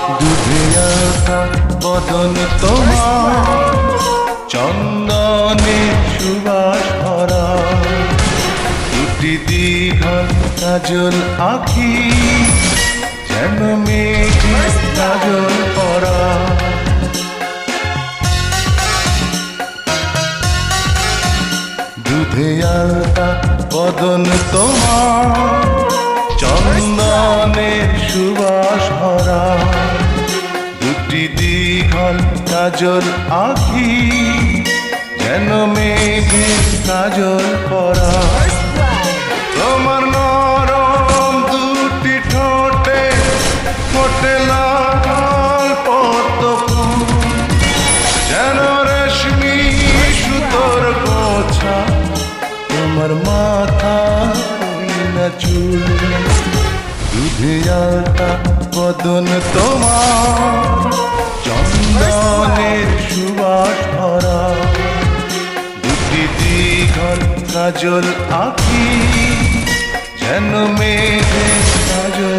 দুধে আলতা বদন তোমার, চন্দনে সুবাস ভরা, দুটি দীঘল কাজল আঁখি, যেন মেঘে কাজল পরা। দুধে আলতা বদন তোমার, চন্দনে সুবাস ভরা, দুটি দীঘল কাজল আঁখি, যেন মেঘে কাজল পরা। তোমার নরম দুটি ঠোঁটে ফোটে লাল পদ্ম ফুল, যেন রেশমি সুতোর গোছা তোমার মাথা না চুল। দুধে আলতা বদন তোমার, চন্দনের সুবাস ভরা, দুটি দীঘল কাজল আঁখি, যেন মেঘে কাজল।